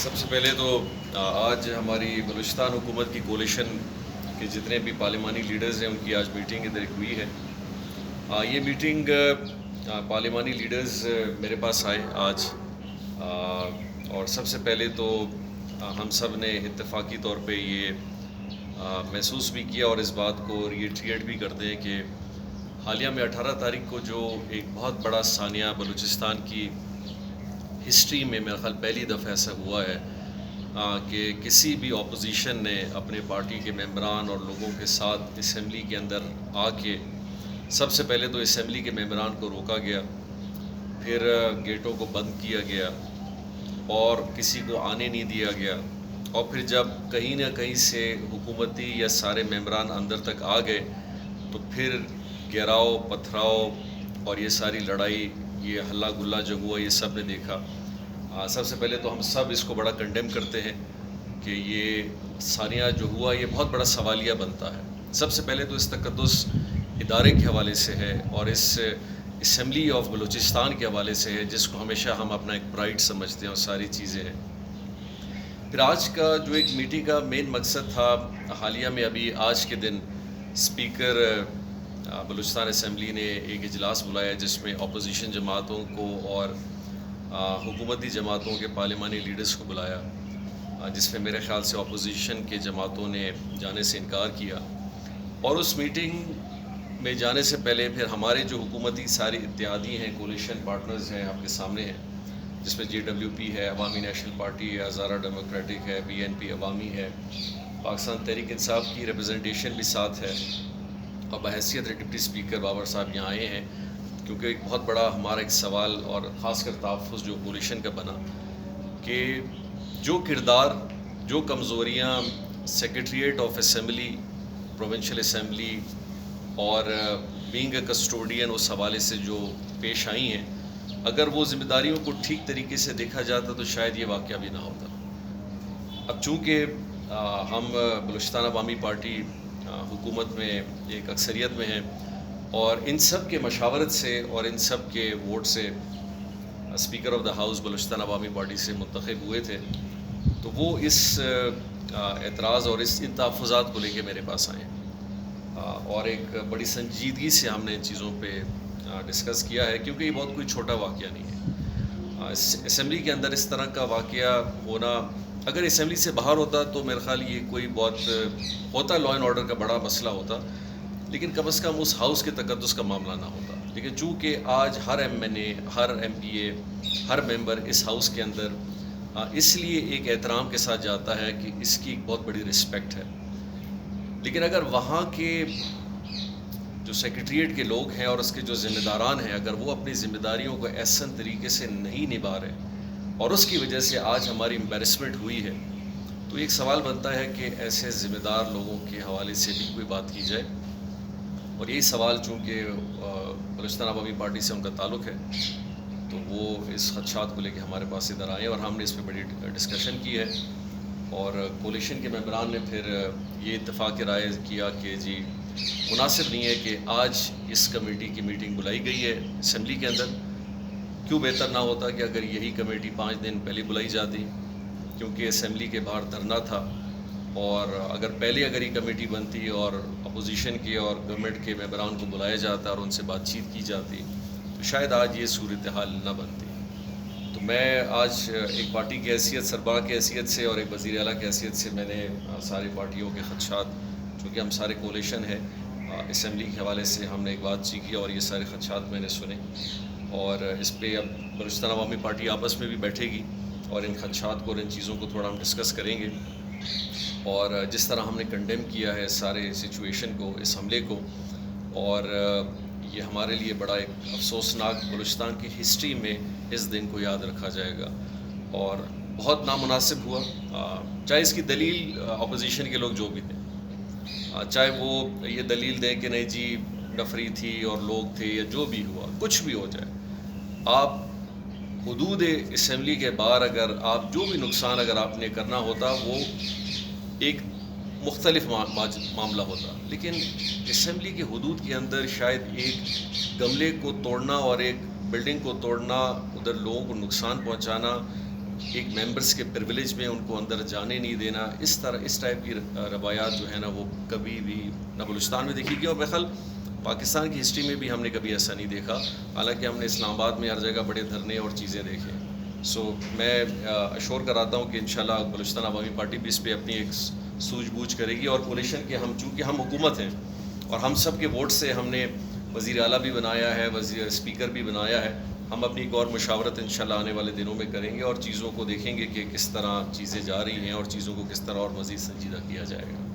سب سے پہلے تو آج ہماری بلوچستان حکومت کی کولیشن کے جتنے بھی پارلیمانی لیڈرز ہیں ان کی آج میٹنگ ادھر ہوئی ہے۔ یہ میٹنگ پارلیمانی لیڈرز میرے پاس آئے آج، اور سب سے پہلے تو ہم سب نے اتفاقی طور پہ یہ محسوس بھی کیا اور اس بات کو ریٹریٹ بھی کرتے ہیں کہ حالیہ میں 18 تاریخ کو جو ایک بہت بڑا ثانیہ بلوچستان کی ہسٹری میں میرا خیال پہلی دفعہ ایسا ہوا ہے کہ کسی بھی اپوزیشن نے اپنے پارٹی کے ممبران اور لوگوں کے ساتھ اسمبلی کے اندر آ کے سب سے پہلے تو اسمبلی کے ممبران کو روکا گیا، پھر گیٹوں کو بند کیا گیا اور کسی کو آنے نہیں دیا گیا، اور پھر جب کہیں نہ کہیں سے حکومتی یا سارے ممبران اندر تک آ گئے تو پھر گھیراؤ پتھراؤ اور یہ ساری لڑائی، یہ ہلا گلا جو ہوا یہ سب نے دیکھا۔ سب سے پہلے تو ہم سب اس کو بڑا کنڈیم کرتے ہیں کہ یہ ثانیہ جو ہوا یہ بہت بڑا سوالیہ بنتا ہے۔ سب سے پہلے تو اس تقدس ادارے کے حوالے سے ہے اور اس اسمبلی آف بلوچستان کے حوالے سے ہے، جس کو ہمیشہ ہم اپنا ایک پرائڈ سمجھتے ہیں اور ساری چیزیں ہیں۔ پھر آج کا جو ایک میٹنگ کا مین مقصد تھا، حالیہ میں ابھی آج کے دن اسپیکر بلوچستان اسمبلی نے ایک اجلاس بلایا جس میں اپوزیشن جماعتوں کو اور حکومتی جماعتوں کے پارلیمانی لیڈرز کو بلایا، جس میں میرے خیال سے اپوزیشن کے جماعتوں نے جانے سے انکار کیا۔ اور اس میٹنگ میں جانے سے پہلے پھر ہمارے جو حکومتی ساری اتحادی ہیں، کولیشن پارٹنرز ہیں، آپ کے سامنے ہیں، جس میں JWP ہے، عوامی نیشنل پارٹی ہے، ہزارہ ڈیموکریٹک ہے، BNP عوامی ہے، پاکستان تحریک انصاف کی ریپرزنٹیشن بھی ساتھ ہے، اور بحیثیت ڈپٹی اسپیکر بابر صاحب یہاں آئے ہیں، کیونکہ ایک بہت بڑا ہمارا ایک سوال اور خاص کر تحفظ جو کولیشن کا بنا کہ جو کردار، جو کمزوریاں secretariat of assembly, provincial assembly اور بینگ اے کسٹوڈین اس حوالے سے جو پیش آئی ہیں، اگر وہ ذمہ داریوں کو ٹھیک طریقے سے دیکھا جاتا تو شاید یہ واقعہ بھی نہ ہوتا۔ اب چونکہ ہم بلوچستان عوامی پارٹی حکومت میں ایک اکثریت میں ہیں اور ان سب کے مشاورت سے اور ان سب کے ووٹ سے speaker of the house Balochistan عوامی پارٹی سے منتخب ہوئے تھے، تو وہ اس اعتراض اور ان تحفظات کو لے کے میرے پاس آئے اور ایک بڑی سنجیدگی سے ہم نے ان چیزوں پہ ڈسکس کیا ہے، کیونکہ یہ بہت کوئی چھوٹا واقعہ نہیں ہے۔ اسمبلی کے اندر اس طرح کا واقعہ ہونا، اگر اسمبلی سے باہر ہوتا تو میرے خیال یہ کوئی بہت ہوتا لا اینڈ آرڈر کا بڑا مسئلہ ہوتا، لیکن کم از کم اس ہاؤس کے تقدس کا معاملہ نہ ہوتا۔ لیکن چونکہ آج ہر MNA، ہر MPA، ہر ممبر اس ہاؤس کے اندر اس لیے ایک احترام کے ساتھ جاتا ہے کہ اس کی ایک بہت بڑی رسپیکٹ ہے، لیکن اگر وہاں کے جو سیکریٹریٹ کے لوگ ہیں اور اس کے جو ذمہ داران ہیں، اگر وہ اپنی ذمہ داریوں کو احسن طریقے سے نہیں نبھا رہے اور اس کی وجہ سے آج ہماری امبیرسمنٹ ہوئی ہے، تو ایک سوال بنتا ہے کہ ایسے ذمہ دار لوگوں کے حوالے سے بھی کوئی بات کی جائے۔ اور یہی سوال چونکہ بلوچستان عوامی پارٹی سے ان کا تعلق ہے، تو وہ اس خدشات کو لے کے ہمارے پاس ادھر آئے اور ہم نے اس پہ بڑی ڈسکشن کی ہے، اور کولیشن کے ممبران نے پھر یہ اتفاق رائے کیا کہ جی مناسب نہیں ہے کہ آج اس کمیٹی کی میٹنگ بلائی گئی ہے اسمبلی کے اندر، کیوں بہتر نہ ہوتا کہ اگر یہی کمیٹی 5 دن پہلے بلائی جاتی، کیونکہ اسمبلی کے باہر دھرنا تھا، اور اگر پہلے یہ کمیٹی بنتی اور اپوزیشن کے اور گورنمنٹ کے ممبران کو بلایا جاتا اور ان سے بات چیت کی جاتی تو شاید آج یہ صورتحال نہ بنتی۔ تو میں آج ایک پارٹی کی حیثیت، سربراہ کی حیثیت سے اور ایک وزیر اعلیٰ کی حیثیت سے میں نے ساری پارٹیوں کے خدشات، چونکہ ہم سارے کولیشن ہیں، اسمبلی کے حوالے سے ہم نے ایک بات چیت کی اور یہ سارے خدشات میں نے سنے، اور اس پہ اب بلوچستان عوامی پارٹی آپس میں بھی بیٹھے گی اور ان خدشات کو اور ان چیزوں کو تھوڑا ہم ڈسکس کریں گے، اور جس طرح ہم نے کنڈیم کیا ہے سارے سچویشن کو، اس حملے کو، اور یہ ہمارے لیے بڑا ایک افسوسناک بلوچستان کی ہسٹری میں اس دن کو یاد رکھا جائے گا، اور بہت نامناسب ہوا، چاہے اس کی دلیل اپوزیشن کے لوگ جو بھی دیں، چاہے وہ یہ دلیل دیں کہ نہیں جی نفری تھی اور لوگ تھے یا جو بھی ہوا، کچھ بھی ہو جائے، آپ حدود اسمبلی کے باہر اگر آپ جو بھی نقصان اگر آپ نے کرنا ہوتا وہ ایک مختلف معاملہ ہوتا، لیکن اسمبلی کے حدود کے اندر شاید ایک گملے کو توڑنا اور ایک بلڈنگ کو توڑنا، ادھر لوگوں کو نقصان پہنچانا، ایک ممبرس کے پریویلیج میں ان کو اندر جانے نہیں دینا، اس ٹائپ کی روایات جو ہے نا وہ کبھی بھی نہ بلوچستان میں دیکھی گئی، اور بہرحال پاکستان کی ہسٹری میں بھی ہم نے کبھی ایسا نہیں دیکھا، حالانکہ ہم نے اسلام آباد میں ہر جگہ بڑے دھرنے اور چیزیں دیکھے. سو میں اشور کراتا ہوں کہ انشاءاللہ بلوچستان عوامی پارٹی بھی اس پہ اپنی ایک سوجھ بوجھ کرے گی، اور کولیشن کے چونکہ ہم حکومت ہیں اور ہم سب کے ووٹ سے ہم نے وزیر اعلیٰ بھی بنایا ہے، اسپیکر بھی بنایا ہے، ہم اپنی ایک اور مشاورت انشاءاللہ آنے والے دنوں میں کریں گے اور چیزوں کو دیکھیں گے کہ کس طرح چیزیں جا رہی ہیں اور چیزوں کو کس طرح اور مزید سنجیدہ کیا جائے گا.